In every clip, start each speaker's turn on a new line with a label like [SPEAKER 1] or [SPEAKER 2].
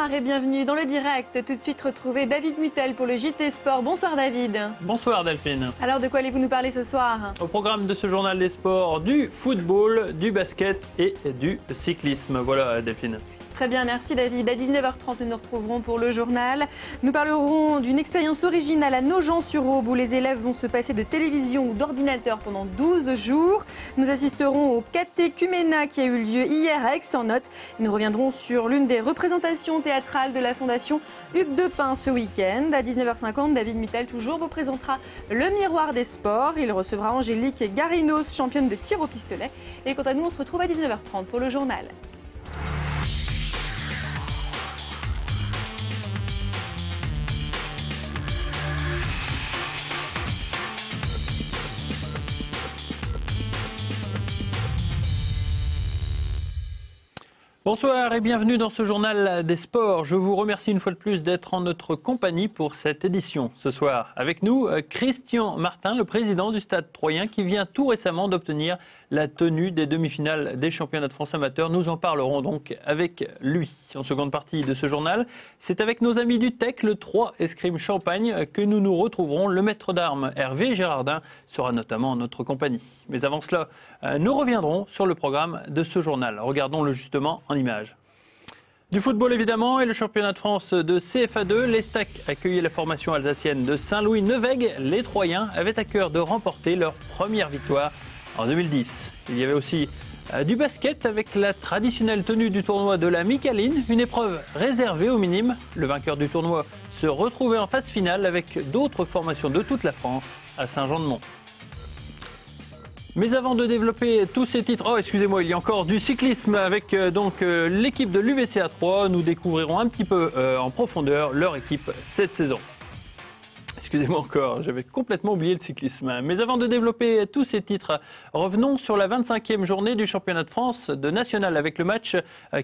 [SPEAKER 1] Bonsoir et bienvenue dans le direct. Tout de suite retrouver David Mutel pour le JT Sport. Bonsoir David.
[SPEAKER 2] Bonsoir Delphine.
[SPEAKER 1] Alors de quoi allez-vous nous parler ce soir?
[SPEAKER 2] Au programme de ce journal des sports, du football, du basket et du cyclisme. Voilà Delphine.
[SPEAKER 1] Très bien, merci David. À 19h30, nous nous retrouverons pour le journal. Nous parlerons d'une expérience originale à Nogent-sur-Aube où les élèves vont se passer de télévision ou d'ordinateur pendant 12 jours. Nous assisterons au Catéchuménat qui a eu lieu hier à Aix-en-Othe. Nous reviendrons sur l'une des représentations théâtrales de la Fondation Hugues Depin ce week-end. À 19h50, David Mutel toujours vous présentera le miroir des sports. Il recevra Angélique Garinos, championne de tir au pistolet. Et quant à nous, on se retrouve à 19h30 pour le journal.
[SPEAKER 2] Bonsoir et bienvenue dans ce journal des sports. Je vous remercie une fois de plus d'être en notre compagnie pour cette édition. Ce soir, avec nous, Christian Martin, le président du Stade Troyen, qui vient tout récemment d'obtenir la tenue des demi-finales des championnats de France amateurs. Nous en parlerons donc avec lui. En seconde partie de ce journal, c'est avec nos amis du TEC, le 3 Escrime Champagne, que nous nous retrouverons. Le maître d'armes Hervé Gérardin sera notamment en notre compagnie. Mais avant cela, nous reviendrons sur le programme de ce journal. Regardons-le justement en images. Du football évidemment et le championnat de France de CFA2. l'Estac accueillait la formation alsacienne de Saint-Louis-Neuweg. Les Troyens avaient à cœur de remporter leur première victoire en 2010. Il y avait aussi du basket avec la traditionnelle tenue du tournoi de la Micaline, une épreuve réservée aux minimes. Le vainqueur du tournoi se retrouvait en phase finale avec d'autres formations de toute la France à Saint-Jean-de-Mont. Mais avant de développer tous ces titres, il y a encore du cyclisme avec l'équipe de l'UVCA 3. Nous découvrirons un petit peu en profondeur leur équipe cette saison. Excusez-moi encore, j'avais complètement oublié le cyclisme. Mais avant de développer tous ces titres, revenons sur la 25e journée du championnat de France de national avec le match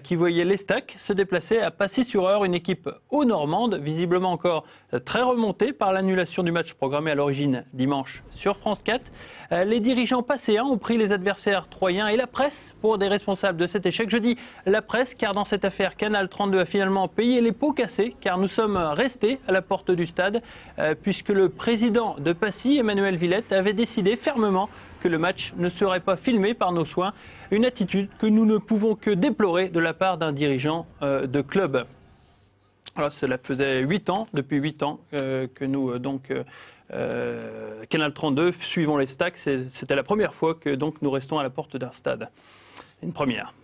[SPEAKER 2] qui voyait l'Estac se déplacer à Passy-sur-Eure, une équipe haut-normande, visiblement encore très remontée par l'annulation du match programmé à l'origine dimanche sur France 4. Les dirigeants passéens ont pris les adversaires troyens et la presse pour des responsables de cet échec. Je dis la presse car dans cette affaire, Canal 32 a finalement payé les pots cassés car nous sommes restés à la porte du stade puisque le président de Passy, Emmanuel Villette, avait décidé fermement que le match ne serait pas filmé par nos soins. Une attitude que nous ne pouvons que déplorer de la part d'un dirigeant de club. Alors, cela faisait depuis 8 ans que nous, Canal 32, suivons l'Estac. C'était la première fois que nous restons à la porte d'un stade. Une première.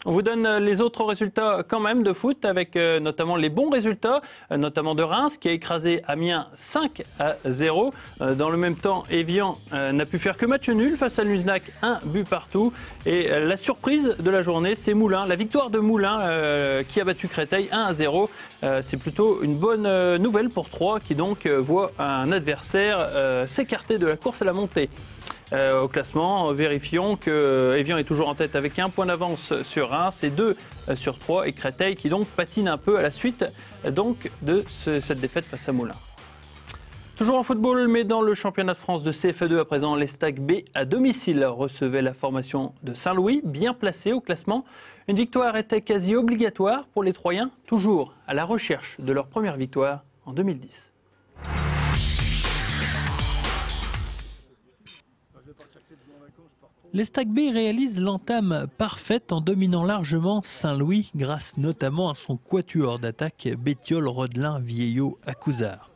[SPEAKER 2] On vous donne les autres résultats quand même de foot avec notamment les bons résultats, notamment de Reims qui a écrasé Amiens 5-0. Dans le même temps, Évian n'a pu faire que match nul face à Luznac, 1 but partout. Et la surprise de la journée, c'est Moulins, la victoire de Moulins qui a battu Créteil 1-0. C'est plutôt une bonne nouvelle pour Troyes qui donc voit un adversaire s'écarter de la course à la montée. Au classement, vérifions que Évian est toujours en tête avec 1 point d'avance sur Reims et 2 sur 3 et Créteil qui donc patine un peu à la suite de cette défaite face à Moulins. Toujours en football, mais dans le championnat de France de CFA2 à présent, l'Estac B à domicile recevait la formation de Saint-Louis, bien placée au classement. Une victoire était quasi obligatoire pour les Troyens, toujours à la recherche de leur première victoire en 2010.
[SPEAKER 3] L'Estac B réalise l'entame parfaite en dominant largement Saint-Louis grâce notamment à son quatuor d'attaque Bétiol, Rodelin, Vieillot, Acouzard.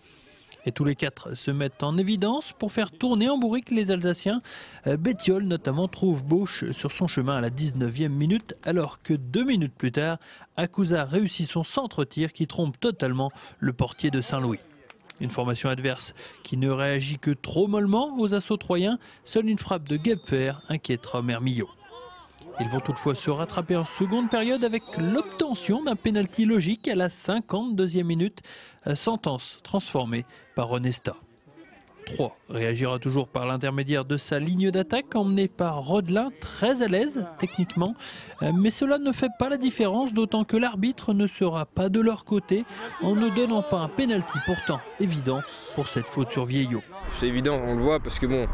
[SPEAKER 3] Et tous les quatre se mettent en évidence pour faire tourner en bourrique les Alsaciens. Bétiol notamment trouve Bauche sur son chemin à la 19e minute alors que 2 minutes plus tard, Acouzard réussit son centre-tir qui trompe totalement le portier de Saint-Louis. Une formation adverse qui ne réagit que trop mollement aux assauts troyens. Seule une frappe de Gebfer inquiétera Mermillot. Ils vont toutefois se rattraper en seconde période avec l'obtention d'un pénalty logique à la 52e minute. Sentence transformée par Onesta. 3 réagira toujours par l'intermédiaire de sa ligne d'attaque emmenée par Rodelin, très à l'aise techniquement. Mais cela ne fait pas la différence, d'autant que l'arbitre ne sera pas de leur côté en ne donnant pas un pénalty pourtant évident pour cette faute sur Vieillot.
[SPEAKER 4] C'est évident, on le voit parce que bon,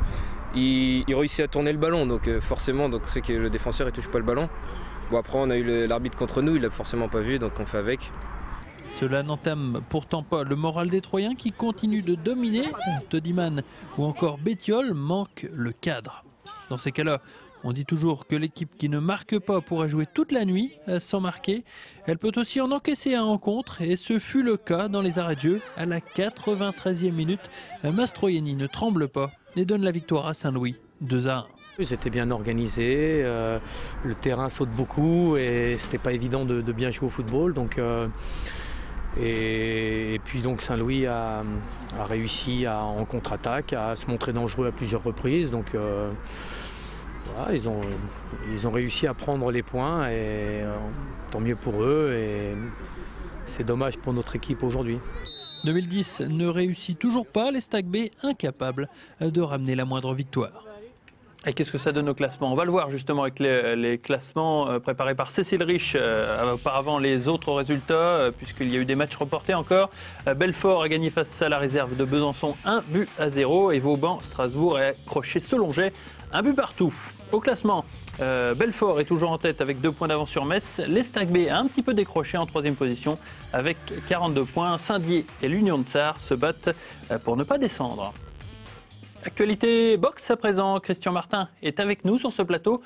[SPEAKER 4] il réussit à tourner le ballon, donc forcément c'est que le défenseur ne touche pas le ballon. Bon après on a eu l'arbitre contre nous, il l'a forcément pas vu, donc on fait avec.
[SPEAKER 3] Cela n'entame pourtant pas le moral des Troyens qui continuent de dominer. Todiman ou encore Bettiol manquent le cadre. Dans ces cas-là, on dit toujours que l'équipe qui ne marque pas pourra jouer toute la nuit sans marquer. Elle peut aussi en encaisser un en contre et ce fut le cas dans les arrêts de jeu. À la 93e minute, Mastroianni ne tremble pas et donne la victoire à Saint-Louis 2-1.
[SPEAKER 5] Ils étaient bien organisés, le terrain saute beaucoup et c'était pas évident de bien jouer au football. Et puis donc Saint-Louis a réussi en contre-attaque à se montrer dangereux à plusieurs reprises. Donc voilà, ils ont réussi à prendre les points et tant mieux pour eux. Et c'est dommage pour notre équipe aujourd'hui.
[SPEAKER 3] 2010 ne réussit toujours pas, les Stag B incapables de ramener la moindre victoire.
[SPEAKER 2] Et qu'est-ce que ça donne au classement? On va le voir justement avec les classements préparés par Cécile Rich. Auparavant, les autres résultats, puisqu'il y a eu des matchs reportés encore. Belfort a gagné face à la réserve de Besançon 1-0. Et Vauban, Strasbourg a accroché Solonget 1 but partout. Au classement, Belfort est toujours en tête avec 2 points d'avance sur Metz. Les Stag B a un petit peu décroché en 3e position avec 42 points. Saint-Dié et l'Union de Sarre se battent pour ne pas descendre. Actualité boxe à présent, Christian Martin est avec nous sur ce plateau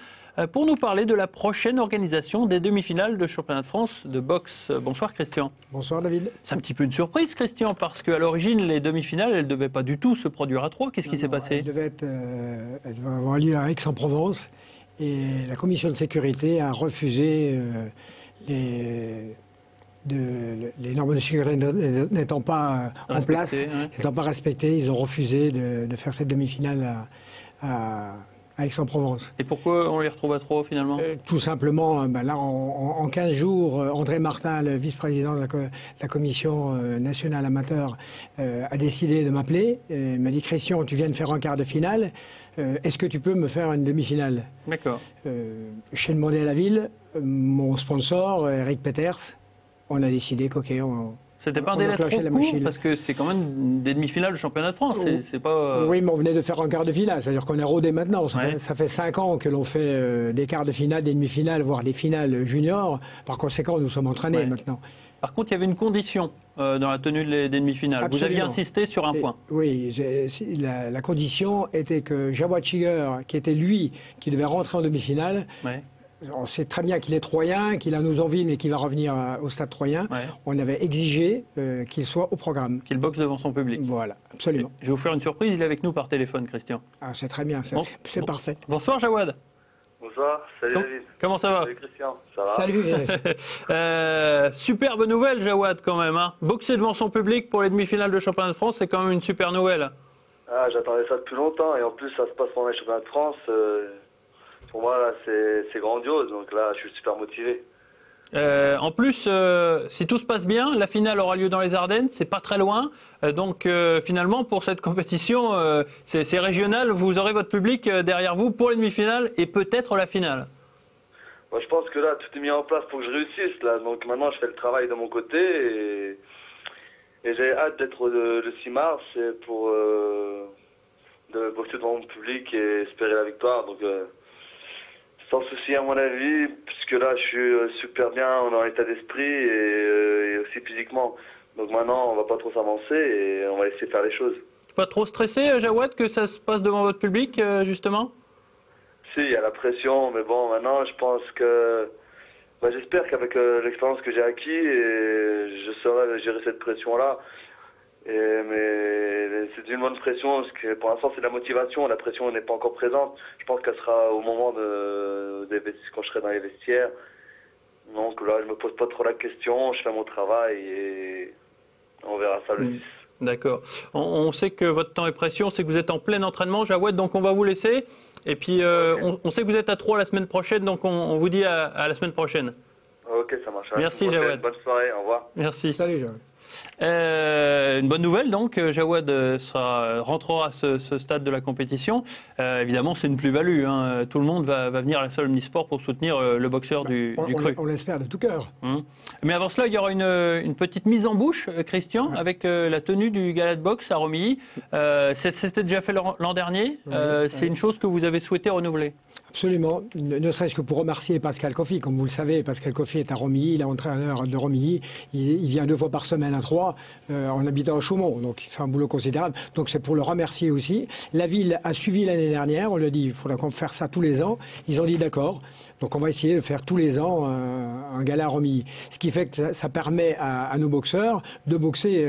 [SPEAKER 2] pour nous parler de la prochaine organisation des demi-finales de championnat de France de boxe. Bonsoir Christian.
[SPEAKER 6] Bonsoir David.
[SPEAKER 2] C'est un petit peu une surprise Christian, parce qu'à l'origine les demi-finales elles ne devaient pas du tout se produire à Troyes. Qu'est-ce qui s'est passé?
[SPEAKER 6] Elles devaient avoir lieu à Aix-en-Provence et la commission de sécurité a refusé les normes de sécurité n'étant pas en place, n'étant pas respectées, ils ont refusé de faire cette demi-finale à Aix-en-Provence.
[SPEAKER 2] Et pourquoi on les retrouve à Troyes finalement?
[SPEAKER 6] Tout simplement, là en 15 jours, André Martin, le vice-président de la commission nationale amateur, a décidé de m'appeler. Il m'a dit: Christian, tu viens de faire un quart de finale, est-ce que tu peux me faire une demi-finale? D'accord. J'ai demandé à la ville, mon sponsor, Eric Peters. On a décidé qu'ok,
[SPEAKER 2] c'était pas un délai trop court, parce que c'est quand même des demi-finales du championnat de France. C'est pas,
[SPEAKER 6] Oui, mais on venait de faire un quart de finale, c'est-à-dire qu'on est rodé maintenant. Ça fait 5 ans que l'on fait des quarts de finale, des demi-finales, voire des finales juniors. Par conséquent, nous sommes entraînés maintenant.
[SPEAKER 2] Par contre, il y avait une condition dans la tenue des demi-finales. Absolument. Vous aviez insisté sur un point.
[SPEAKER 6] Oui, la condition était que Jawad Shiger, qui était lui, qui devait rentrer en demi-finale, on sait très bien qu'il est troyen, qu'il a nos envies, mais qu'il va revenir au stade troyen. On avait exigé qu'il soit au programme.
[SPEAKER 2] Qu'il boxe devant son public.
[SPEAKER 6] Voilà, absolument.
[SPEAKER 2] Je vais vous faire une surprise, il est avec nous par téléphone, Christian.
[SPEAKER 6] Ah, c'est très bien, c'est parfait.
[SPEAKER 2] Bonsoir Jawad.
[SPEAKER 7] Bonsoir, salut David.
[SPEAKER 2] Comment ça va?
[SPEAKER 7] Salut Christian, ça va?
[SPEAKER 6] Salut.
[SPEAKER 2] Superbe nouvelle Jawad quand même. Boxer devant son public pour les demi-finales de championnat de France, c'est quand même une super nouvelle.
[SPEAKER 7] Ah, j'attendais ça depuis longtemps et en plus ça se passe pendant les championnats de France. Pour moi, là, c'est grandiose, donc là, je suis super motivé.
[SPEAKER 2] En plus, si tout se passe bien, la finale aura lieu dans les Ardennes, c'est pas très loin. Donc finalement, pour cette compétition, c'est régional, vous aurez votre public derrière vous pour les demi-finales et peut-être la finale.
[SPEAKER 7] Moi, je pense que là, tout est mis en place pour que je réussisse. Là. Donc maintenant, je fais le travail de mon côté et j'ai hâte d'être le 6 mars pour de boxer devant mon public et espérer la victoire. Donc, sans souci à mon avis, puisque là je suis super bien dans l'état d'esprit et aussi physiquement. Donc maintenant on va pas trop s'avancer et on va essayer de faire les choses.
[SPEAKER 2] Pas trop stressé Jawad que ça se passe devant votre public justement?
[SPEAKER 7] Si, il y a la pression, mais bon maintenant je pense que... j'espère qu'avec l'expérience que j'ai acquis, je saurai gérer cette pression-là. Mais c'est une bonne pression, parce que pour l'instant c'est de la motivation, la pression n'est pas encore présente. Je pense qu'elle sera au moment quand je serai dans les vestiaires. Donc là je me pose pas trop la question, je fais mon travail et on verra ça le 10.
[SPEAKER 2] D'accord. On sait que votre temps est précieux, on sait que vous êtes en plein entraînement, Jawad, donc on va vous laisser. Et puis on sait que vous êtes à Troyes la semaine prochaine, donc on vous dit à la semaine prochaine.
[SPEAKER 7] Ok, ça marche.
[SPEAKER 2] Merci Jawad.
[SPEAKER 7] Bonne soirée, au revoir.
[SPEAKER 2] Merci.
[SPEAKER 6] Salut Jawad.
[SPEAKER 2] Une bonne nouvelle donc, Jawad rentrera à ce stade de la compétition. Évidemment c'est une plus-value, tout le monde va venir à la salle Omnisport pour soutenir le boxeur du Cru.
[SPEAKER 6] On l'espère de tout cœur.
[SPEAKER 2] Mais avant cela il y aura une petite mise en bouche, Christian, avec la tenue du gala de boxe à Romilly. C'était déjà fait l'an dernier, c'est une chose que vous avez souhaité renouveler.
[SPEAKER 6] Absolument, ne serait-ce que pour remercier Pascal Coffy. Comme vous le savez, Pascal Coffy est à Romilly, il est entraîneur de Romilly. Il vient 2 fois par semaine à Troyes, en habitant à Chaumont, donc il fait un boulot considérable. Donc c'est pour le remercier aussi. La ville a suivi l'année dernière, on lui a dit il faudra qu'on fasse ça tous les ans. Ils ont dit d'accord, donc on va essayer de faire tous les ans un gala à Romilly. Ce qui fait que ça permet à nos boxeurs de boxer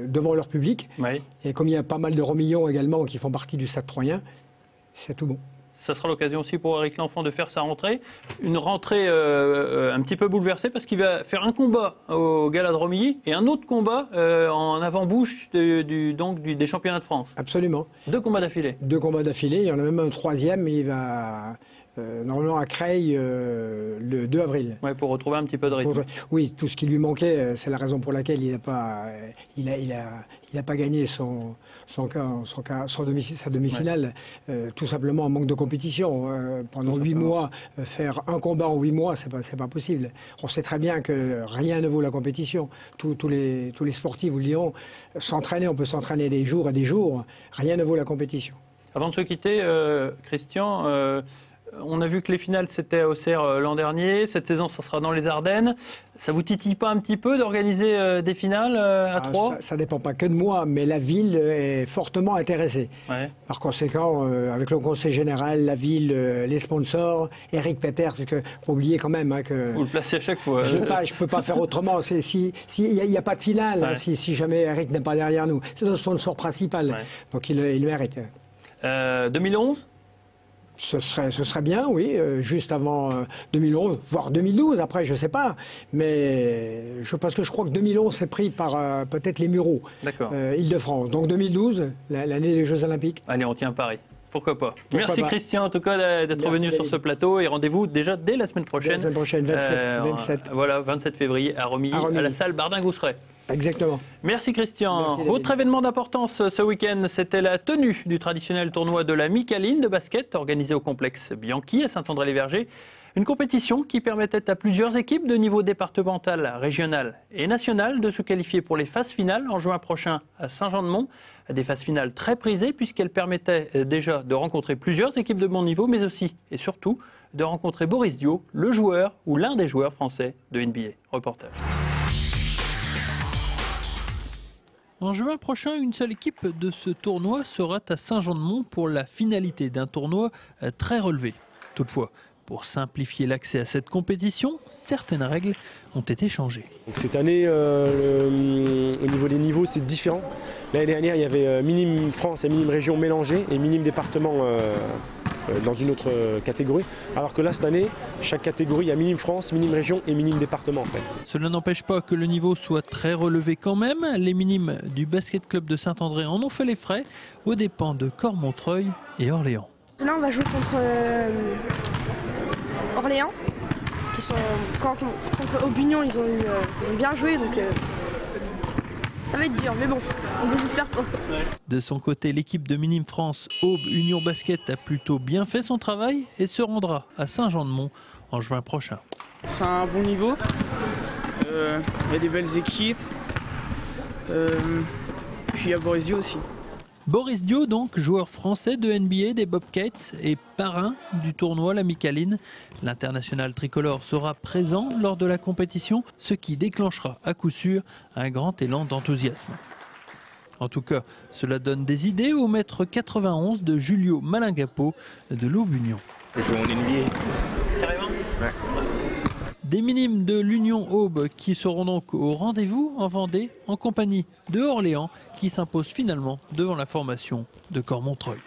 [SPEAKER 6] devant leur public. Oui. Et comme il y a pas mal de Romillons également qui font partie du Stade Troyen, c'est tout bon.
[SPEAKER 2] Ça sera l'occasion aussi pour Eric L'Enfant de faire sa rentrée. Une rentrée un petit peu bouleversée parce qu'il va faire un combat au Gala de Romilly et un autre combat en avant-bouche des championnats de France.
[SPEAKER 6] Absolument.
[SPEAKER 2] 2 combats d'affilée.
[SPEAKER 6] 2 combats d'affilée. Il y en a même un 3e, mais il va normalement à Creil le 2 avril.
[SPEAKER 2] Ouais, pour retrouver un petit peu de rythme.
[SPEAKER 6] Oui, tout ce qui lui manquait, c'est la raison pour laquelle il n'a pas gagné sa demi-finale. Tout simplement en manque de compétition. Pendant 8 mois, faire un combat en 8 mois, c'est pas possible. On sait très bien que rien ne vaut la compétition. Tous les sportifs vous le diront, s'entraîner, on peut s'entraîner des jours et des jours. Rien ne vaut la compétition.
[SPEAKER 2] Avant de se quitter, Christian, on a vu que les finales, c'était à Auxerre l'an dernier. Cette saison, ça sera dans les Ardennes. Ça vous titille pas un petit peu d'organiser des finales à Troyes ?
[SPEAKER 6] Ça dépend pas que de moi, mais la ville est fortement intéressée. Ouais. Par conséquent, avec le conseil général, la ville, les sponsors, Eric Peters, parce que faut oublier quand même que...
[SPEAKER 2] Vous le placez à chaque fois.
[SPEAKER 6] Je peux pas faire autrement. S'il n'y a pas de finale, ouais. Si jamais Eric n'est pas derrière nous. C'est notre sponsor principal. Ouais. Donc il le mérite.
[SPEAKER 2] 2011 ?
[SPEAKER 6] Ce serait bien, oui, juste avant 2011, voire 2012, après, je ne sais pas. Mais parce que je crois que 2011, c'est pris par peut-être les Mureaux, Île-de-France. Donc 2012, l'année des Jeux Olympiques.
[SPEAKER 2] Allez, on tient Paris. Pourquoi pas. Merci Christian, en tout cas, d'être venu sur ce plateau. Et rendez-vous déjà dès la semaine prochaine.
[SPEAKER 6] La semaine prochaine, 27.
[SPEAKER 2] Voilà, 27 février à Romilly, à la salle Bardin-Gousseret.
[SPEAKER 6] Exactement.
[SPEAKER 2] Merci Christian. Autre événement d'importance ce week-end, c'était la tenue du traditionnel tournoi de la Micaline de basket organisé au complexe Bianchi à Saint-André-les-Vergers. Une compétition qui permettait à plusieurs équipes de niveau départemental, régional et national de se qualifier pour les phases finales en juin prochain à Saint-Jean-de-Mont. Des phases finales très prisées puisqu'elles permettaient déjà de rencontrer plusieurs équipes de bon niveau, mais aussi et surtout de rencontrer Boris Dio, le joueur ou l'un des joueurs français de NBA. Reportage.
[SPEAKER 3] En juin prochain, une seule équipe de ce tournoi sera à Saint-Jean-de-Mont pour la finalité d'un tournoi très relevé. Toutefois, pour simplifier l'accès à cette compétition, certaines règles ont été changées.
[SPEAKER 8] Donc cette année, au niveau des niveaux, c'est différent. L'année dernière, il y avait minime France et minime région mélangés et minime département dans une autre catégorie. Alors que là, cette année, chaque catégorie, il y a minime France, minime région et minime département. En fait.
[SPEAKER 3] Cela n'empêche pas que le niveau soit très relevé quand même. Les minimes du basket club de Saint-André en ont fait les frais aux dépens de Cormontreuil et Orléans.
[SPEAKER 9] Là, on va jouer contre Orléans, qui sont contre Aubignon, ils ont bien joué, donc ça va être dur, mais bon, on ne désespère pas.
[SPEAKER 3] De son côté, l'équipe de Minime France Aube Union Basket a plutôt bien fait son travail et se rendra à Saint-Jean-de-Mont en juin prochain.
[SPEAKER 10] C'est un bon niveau, il y a des belles équipes, puis il y a Boris Dio aussi.
[SPEAKER 3] Boris Dio, donc, joueur français de NBA des Bobcats et parrain du tournoi La Micaline. L'international tricolore sera présent lors de la compétition, ce qui déclenchera à coup sûr un grand élan d'enthousiasme. En tout cas, cela donne des idées au mètre 91 de Julio Malingapo de l'Aube Union.
[SPEAKER 11] Il faut en NBA.
[SPEAKER 2] Carrément.
[SPEAKER 11] Ouais.
[SPEAKER 3] Des minimes de l'Union Aube qui seront donc au rendez-vous en Vendée en compagnie de Orléans qui s'impose finalement devant la formation de Cormontreuil.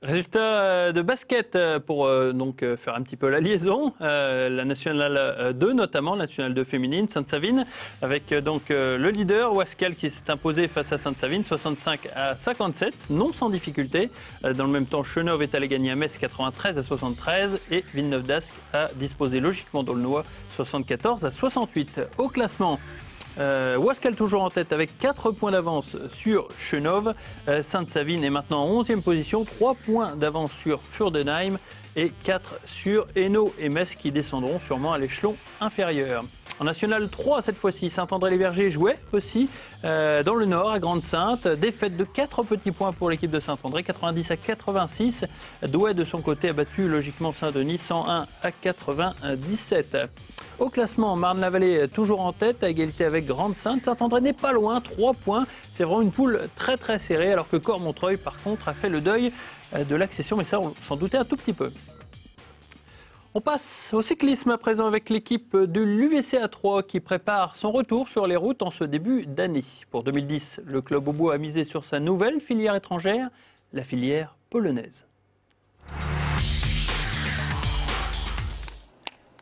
[SPEAKER 2] Résultat de basket pour donc faire un petit peu la liaison, la nationale 2 notamment, la nationale 2 féminine, Sainte-Savine, avec donc le leader Ouascal qui s'est imposé face à Sainte-Savine, 65-57, non sans difficulté. Dans le même temps, Chenov est allé gagner à Metz 93-73 et Villeneuve d'Ascq a disposé logiquement d'Aulnois 74-68. Au classement, Ouascal toujours en tête avec 4 points d'avance sur Chenov. Sainte-Savine est maintenant en 11e position, 3 points d'avance sur Furdenheim et 4 sur Hainaut et Metz qui descendront sûrement à l'échelon inférieur. En National 3, cette fois-ci, Saint-André-les-Vergers jouait aussi dans le Nord, à Grande-Synthe. Défaite de 4 petits points pour l'équipe de Saint-André, 90-86. Douai, de son côté, a battu logiquement Saint-Denis, 101-97. Au classement, Marne-la-Vallée toujours en tête, à égalité avec Grande-Synthe. Saint-André n'est pas loin, 3 points. C'est vraiment une poule très très serrée, alors que Cormontreuil, par contre, a fait le deuil de l'accession, mais ça, on s'en doutait un tout petit peu. On passe au cyclisme à présent avec l'équipe de l'UVCA 3 qui prépare son retour sur les routes en ce début d'année. Pour 2010, le club Aubois a misé sur sa nouvelle filière étrangère, la filière polonaise.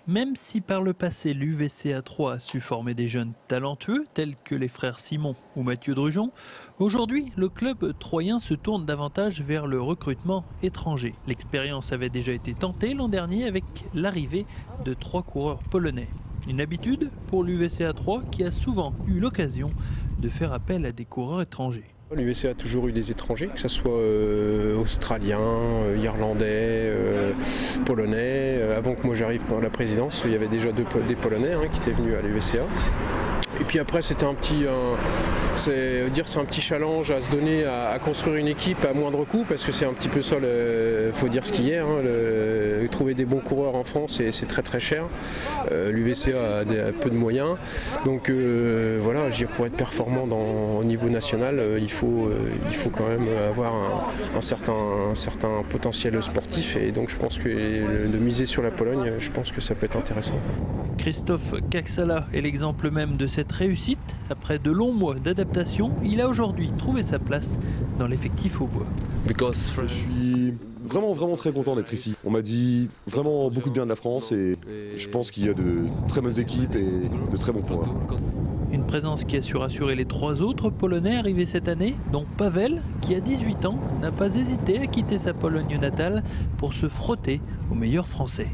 [SPEAKER 3] Même si par le passé l'UVCA 3 a su former des jeunes talentueux tels que les frères Simon ou Mathieu Drujon, aujourd'hui le club troyen se tourne davantage vers le recrutement étranger. L'expérience avait déjà été tentée l'an dernier avec l'arrivée de 3 coureurs polonais. Une habitude pour l'UVCA 3 qui a souvent eu l'occasion de faire appel à des coureurs étrangers.
[SPEAKER 8] L'UVCA a toujours eu des étrangers, que ce soit australiens, irlandais, polonais. Avant que moi j'arrive pour la présidence, il y avait déjà des Polonais qui étaient venus à l'UVCA. Et puis après, c'était c'est un petit challenge à se donner, à construire une équipe à moindre coût, parce que c'est un petit peu ça, faut dire ce qu'il y a. Trouver des bons coureurs en France, c'est très très cher. L'UVCA a peu de moyens. Donc voilà, pour être performant au niveau national, il faut quand même avoir un certain potentiel sportif. Et donc je pense que de miser sur la Pologne, je pense que ça peut être intéressant.
[SPEAKER 3] Christophe Kaksala est l'exemple même de cette réussite. Après de longs mois d'adaptation, il a aujourd'hui trouvé sa place dans l'effectif Aubois.
[SPEAKER 11] Je suis vraiment très content d'être ici. On m'a dit vraiment beaucoup de bien de la France et je pense qu'il y a de très bonnes équipes et de très bons coureurs.
[SPEAKER 3] Une présence qui a su rassurer les 3 autres Polonais arrivés cette année, dont Pavel, qui à 18 ans n'a pas hésité à quitter sa Pologne natale pour se frotter aux meilleurs Français.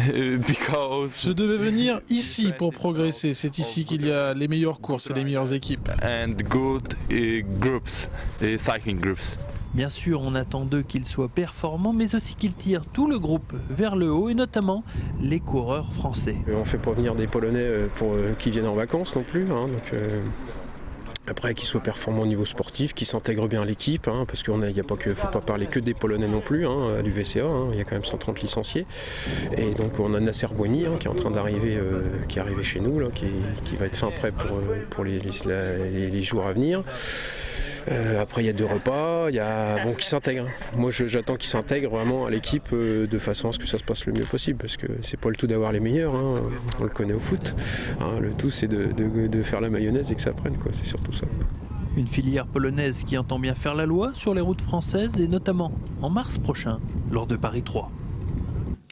[SPEAKER 12] Je devais venir ici pour progresser. C'est ici qu'il y a les meilleures courses et les meilleures équipes.
[SPEAKER 3] Bien sûr, on attend d'eux qu'ils soient performants, mais aussi qu'ils tirent tout le groupe vers le haut, et notamment les coureurs français.
[SPEAKER 8] On ne fait pas venir des Polonais qui viennent en vacances non plus. Après, qu'ils soient performants au niveau sportif, qu'ils s'intègrent bien à l'équipe, parce qu'il ne faut pas parler que des Polonais non plus, à l'UVCA, il y a quand même 130 licenciés. Et donc on a Nasser Bouani qui est en train d'arriver, qui est arrivé chez nous, qui va être fin prêt pour les jours à venir. Après il y a 2 repas, qui s'intègrent. Moi j'attends qu'ils s'intègrent vraiment à l'équipe de façon à ce que ça se passe le mieux possible, parce que c'est pas le tout d'avoir les meilleurs, on le connaît au foot. Le tout c'est de faire la mayonnaise et que ça prenne, c'est surtout ça.
[SPEAKER 3] Une filière polonaise qui entend bien faire la loi sur les routes françaises et notamment en mars prochain lors de Paris 3.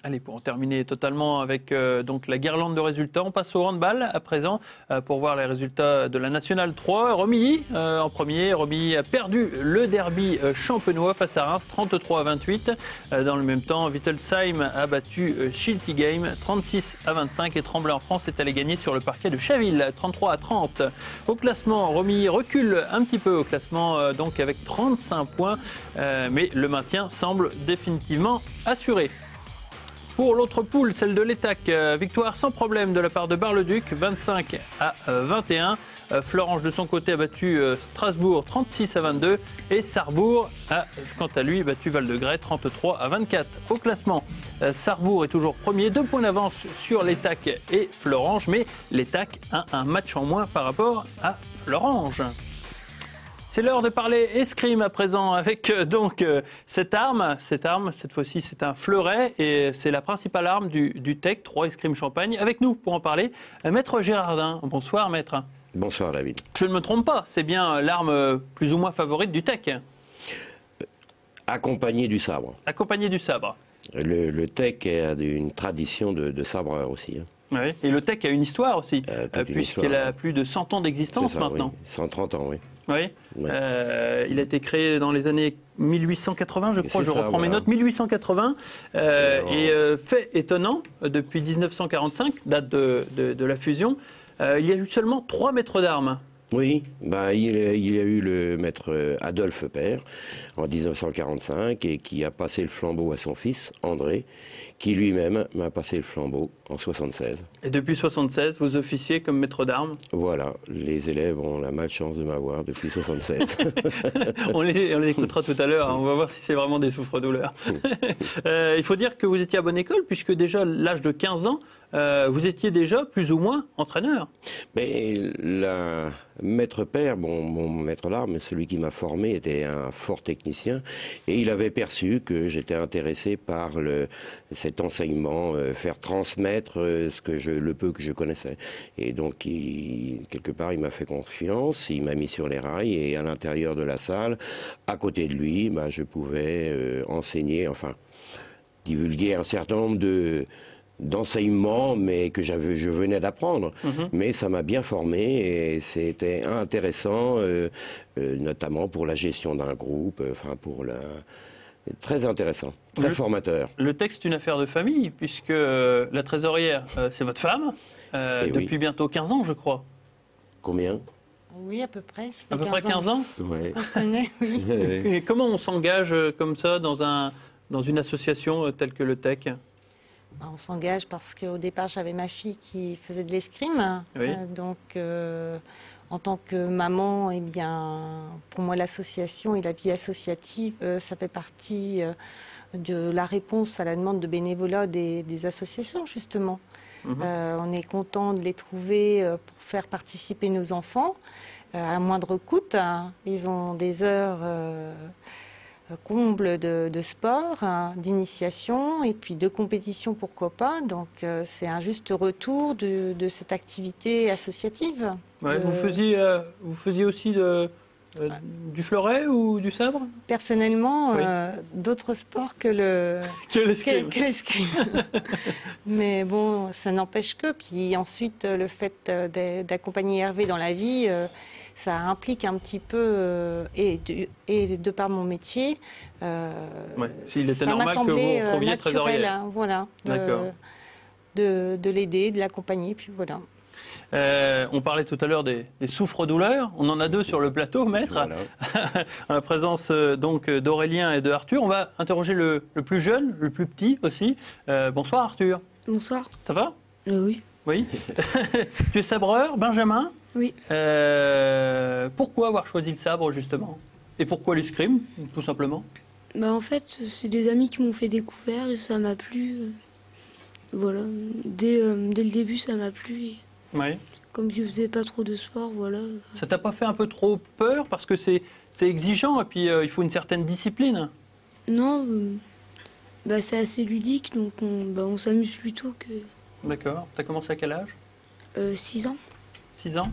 [SPEAKER 2] Allez, pour en terminer totalement avec donc la guirlande de résultats, on passe au handball à présent pour voir les résultats de la Nationale 3. Romilly en premier. Romilly a perdu le derby champenois face à Reims, 33-28. Dans le même temps, Wittelsheim a battu Schiltigheim, 36-25. Et Tremblay-en-France est allé gagner sur le parquet de Chaville, 33-30. Au classement, Romilly recule un petit peu au classement, donc avec 35 points. Mais le maintien semble définitivement assuré. Pour l'autre poule, celle de l'Étac, victoire sans problème de la part de Bar-le-Duc, 25-21. Florange de son côté a battu Strasbourg 36-22 et Sarrebourg a quant à lui battu Val-de-Grès 33-24. Au classement, Sarrebourg est toujours premier, 2 points d'avance sur l'Étac et Florange, mais l'Étac a un match en moins par rapport à Florange. C'est l'heure de parler escrime à présent avec cette arme. Cette fois-ci, c'est un fleuret et c'est la principale arme du TEC 3 Escrime Champagne. Avec nous pour en parler, Maître Girardin. Bonsoir, Maître.
[SPEAKER 13] Bonsoir, David.
[SPEAKER 2] Je ne me trompe pas, c'est bien l'arme plus ou moins favorite du TEC.
[SPEAKER 13] Accompagné du sabre.
[SPEAKER 2] Accompagné du sabre.
[SPEAKER 13] Le TEC a une tradition de sabreur aussi.
[SPEAKER 2] Oui. Et le TEC a une histoire aussi, puisqu'elle a plus de 100 ans d'existence maintenant.
[SPEAKER 13] Oui. 130 ans, oui.
[SPEAKER 2] Oui. Ouais. Il a été créé dans les années 1880, je crois, reprends mes notes, 1880. Fait étonnant, depuis 1945, date de la fusion, il y a eu seulement 3 maîtres d'armes
[SPEAKER 13] Oui, bah, il y a eu le maître Adolphe Père en 1945 et qui a passé le flambeau à son fils, André, qui lui-même m'a passé le flambeau en 1976.
[SPEAKER 2] Et depuis 1976, vous officiez comme maître d'armes?
[SPEAKER 13] Voilà, les élèves ont la malchance de m'avoir depuis 1976.
[SPEAKER 2] on les écoutera tout à l'heure, hein, on va voir si c'est vraiment des souffres-douleurs. Il faut dire que vous étiez à bonne école, puisque déjà à l'âge de 15 ans, vous étiez déjà plus ou moins entraîneur.
[SPEAKER 13] Mais la maître père, mon maître d'armes, celui qui m'a formé, était un fort technicien et il avait perçu que j'étais intéressé par cet enseignement, faire transmettre le peu que je connaissais. Et donc, quelque part, il m'a fait confiance, il m'a mis sur les rails et à l'intérieur de la salle, à côté de lui, bah, je pouvais enseigner, enfin, divulguer un certain nombre d'enseignements, mais que je venais d'apprendre. Mais ça m'a bien formé et c'était intéressant, notamment pour la gestion d'un groupe, enfin très intéressant, très formateur.
[SPEAKER 2] Le texte est une affaire de famille, puisque la trésorière, c'est votre femme, depuis bientôt 15 ans, je crois.
[SPEAKER 13] Combien?
[SPEAKER 14] Oui, à peu près. Ça fait
[SPEAKER 2] à peu près 15 ans.
[SPEAKER 13] Ouais.
[SPEAKER 14] On se connaît, oui.
[SPEAKER 2] Et comment on s'engage comme ça dans une association telle que le TEC?
[SPEAKER 14] On s'engage parce qu'au départ, j'avais ma fille qui faisait de l'escrime.
[SPEAKER 2] Oui.
[SPEAKER 14] Donc, en tant que maman, eh bien, pour moi, l'association et la vie associative, ça fait partie de la réponse à la demande de bénévolat des associations, justement. On est content de les trouver pour faire participer nos enfants à moindre coût. Ils ont des heures comble de sport, d'initiation et puis de compétition, pourquoi pas. Donc c'est un juste retour de cette activité associative.
[SPEAKER 2] Ouais, vous faisiez aussi du fleuret ou du sabre? Personnellement,
[SPEAKER 14] d'autres sports que l'escrime. Mais bon, ça n'empêche que. Puis ensuite, le fait d'accompagner Hervé dans la vie, ça implique un petit peu, et de par mon métier,
[SPEAKER 2] s'il était
[SPEAKER 14] ça m'a
[SPEAKER 2] normal
[SPEAKER 14] semblé
[SPEAKER 2] que vous trouviez
[SPEAKER 14] naturel, voilà, de l'aider, de l'accompagner, puis voilà.
[SPEAKER 2] On parlait tout à l'heure des souffres-douleurs. On en a deux sur le plateau, maître. Voilà. En la présence donc d'Aurélien et de Arthur. On va interroger le plus jeune, le plus petit aussi. Bonsoir Arthur.
[SPEAKER 15] Bonsoir.
[SPEAKER 2] Ça va?
[SPEAKER 15] Oui.
[SPEAKER 2] Oui. Tu es sabreur, Benjamin?
[SPEAKER 15] Oui.
[SPEAKER 2] Pourquoi avoir choisi le sabre justement? Et pourquoi l'escrime, tout simplement?
[SPEAKER 15] Bah en fait, c'est des amis qui m'ont fait découvrir et ça m'a plu. Voilà. Dès le début, ça m'a plu.
[SPEAKER 2] Oui.
[SPEAKER 15] Comme je faisais pas trop de sport, voilà.
[SPEAKER 2] Ça t'a pas fait un peu trop peur parce que c'est exigeant et puis il faut une certaine discipline? Non,
[SPEAKER 15] bah c'est assez ludique donc on s'amuse plutôt que...
[SPEAKER 2] D'accord. T'as commencé à quel âge?
[SPEAKER 15] 6 ans.
[SPEAKER 2] 6 ans?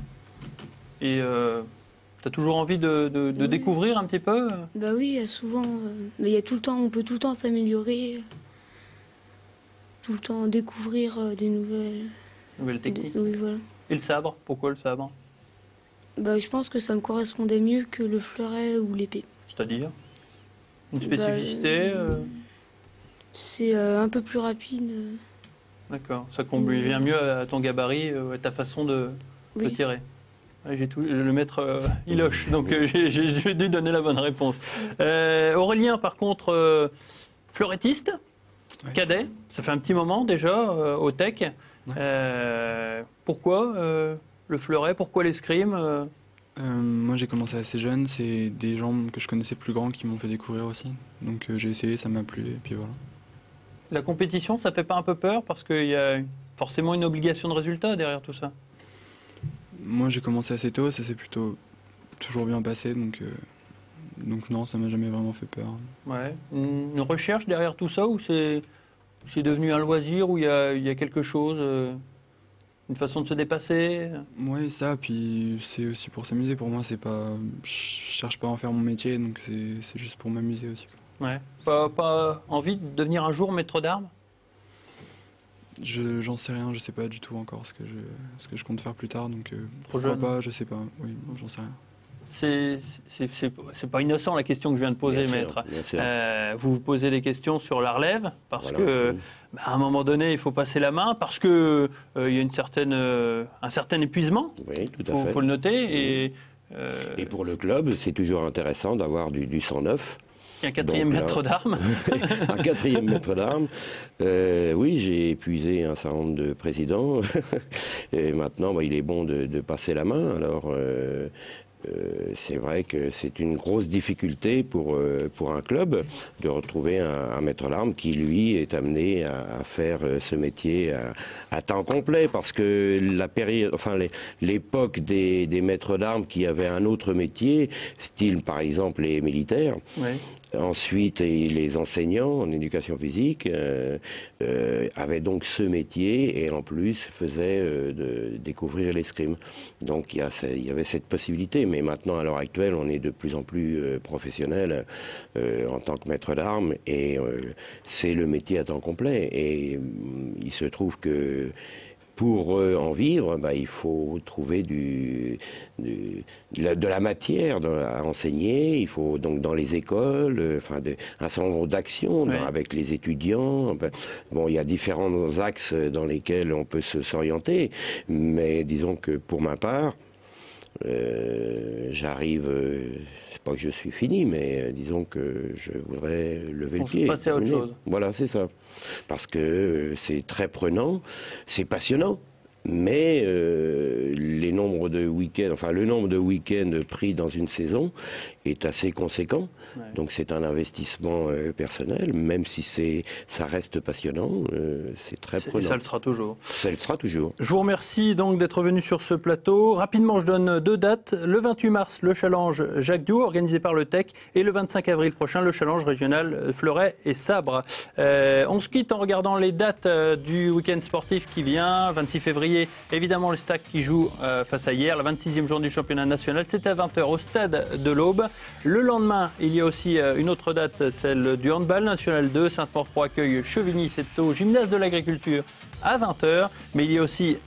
[SPEAKER 2] Et t'as toujours envie de découvrir un petit peu?
[SPEAKER 15] Bah oui, il y a souvent... mais il y a tout le temps, on peut tout le temps s'améliorer. Tout le temps découvrir des nouvelles
[SPEAKER 2] techniques.
[SPEAKER 15] Oui, voilà.
[SPEAKER 2] Et le sabre? Pourquoi le sabre?
[SPEAKER 15] Bah, je pense que ça me correspondait mieux que le fleuret ou l'épée.
[SPEAKER 2] C'est-à-dire? Une spécificité
[SPEAKER 15] C'est un peu plus rapide.
[SPEAKER 2] D'accord. Ça convient mieux à ton gabarit, à ta façon de tirer. Le maître, il hoche, donc j'ai dû donner la bonne réponse. Aurélien, par contre, fleurettiste, cadet, ça fait un petit moment déjà au TEC. Pourquoi le fleuret? Pourquoi l'escrime?
[SPEAKER 16] Moi j'ai commencé assez jeune, c'est des gens que je connaissais plus grands qui m'ont fait découvrir aussi. Donc j'ai essayé, ça m'a plu et puis voilà.
[SPEAKER 2] La compétition, ça fait pas un peu peur parce qu'il y a forcément une obligation de résultat derrière tout ça?
[SPEAKER 16] Moi j'ai commencé assez tôt, ça s'est plutôt toujours bien passé, donc non, ça m'a jamais vraiment fait peur.
[SPEAKER 2] Ouais. Une recherche derrière tout ça ou c'est devenu un loisir où il y a quelque chose, une façon de se dépasser?
[SPEAKER 16] Oui, ça, puis c'est aussi pour s'amuser. Pour moi, c'est pas, je cherche pas à en faire mon métier, donc c'est juste pour m'amuser aussi.
[SPEAKER 2] Ouais. Pas envie de devenir un jour maître d'armes?
[SPEAKER 16] J'en sais rien, je sais pas du tout encore ce que je compte faire plus tard, donc
[SPEAKER 2] Trop
[SPEAKER 16] pourquoi
[SPEAKER 2] jeune.
[SPEAKER 16] pas, je sais pas, oui, j'en sais rien.
[SPEAKER 2] c'est pas innocent la question que je viens de poser,
[SPEAKER 13] bien
[SPEAKER 2] maître.
[SPEAKER 13] sûr.
[SPEAKER 2] Vous vous posez des questions sur la relève parce
[SPEAKER 13] Voilà.
[SPEAKER 2] que à un moment donné il faut passer la main parce que il y a un certain épuisement.
[SPEAKER 13] Oui, tout à fait.
[SPEAKER 2] Faut le noter
[SPEAKER 13] et pour le club, c'est toujours intéressant d'avoir du sang neuf.
[SPEAKER 2] Un quatrième maître d'armes.
[SPEAKER 13] Un quatrième maître d'armes. Oui, j'ai épuisé un certain nombre de présidents. Et maintenant, il est bon de passer la main. Alors, c'est vrai que c'est une grosse difficulté pour un club de retrouver un maître d'armes qui, lui, est amené à faire ce métier à temps complet. Parce que la période, l'époque des maîtres d'armes qui avaient un autre métier, style par exemple les militaires,
[SPEAKER 2] oui.
[SPEAKER 13] Ensuite, les enseignants en éducation physique avaient donc ce métier et en plus faisaient découvrir l'escrime. Donc il y avait cette possibilité. Mais maintenant, à l'heure actuelle, on est de plus en plus professionnel en tant que maître d'armes et c'est le métier à temps complet. Et il se trouve que pour en vivre, il faut trouver de la matière à enseigner. Il faut donc dans les écoles, un certain nombre d'actions avec les étudiants. Bon, il y a différents axes dans lesquels on peut s'orienter, mais disons que pour ma part, j'arrive. C'est pas que je suis fini, mais disons que je voudrais lever le pied.
[SPEAKER 2] Passer à autre chose.
[SPEAKER 13] Voilà, c'est ça. Parce que c'est très prenant, c'est passionnant. Mais le nombre de week-ends pris dans une saison est assez conséquent. Ouais. Donc c'est un investissement personnel, même si ça reste passionnant, c'est très prenant.
[SPEAKER 2] Et ça le sera toujours.
[SPEAKER 13] Ça le sera toujours.
[SPEAKER 2] Je vous remercie donc d'être venu sur ce plateau. Rapidement, je donne 2 dates. Le 28 mars, le challenge Jacques Dioux, organisé par le TEC, et le 25 avril prochain, le challenge régional Fleuret et Sabre. On se quitte en regardant les dates du week-end sportif qui vient. 26 février. Évidemment, le Stade qui joue face à hier, la 26e journée du championnat national, c'est à 20h au stade de l'Aube. Le lendemain, il y a aussi une autre date, celle du handball national 2. Sainte-Maure accueille Chevigny, c'est au gymnase de l'agriculture à 20h. Mais il y a aussi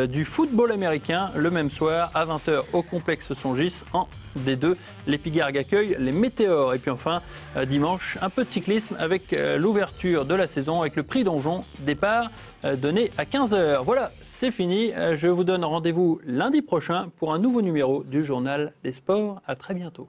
[SPEAKER 2] du football américain le même soir à 20h au complexe Songis en D2. Les Pigargues accueillent les Météores. Et puis enfin, dimanche, un peu de cyclisme avec l'ouverture de la saison avec le prix Donjon, départ donné à 15h. Voilà, c'est fini. Je vous donne rendez-vous lundi prochain pour un nouveau numéro du Journal des Sports. À très bientôt.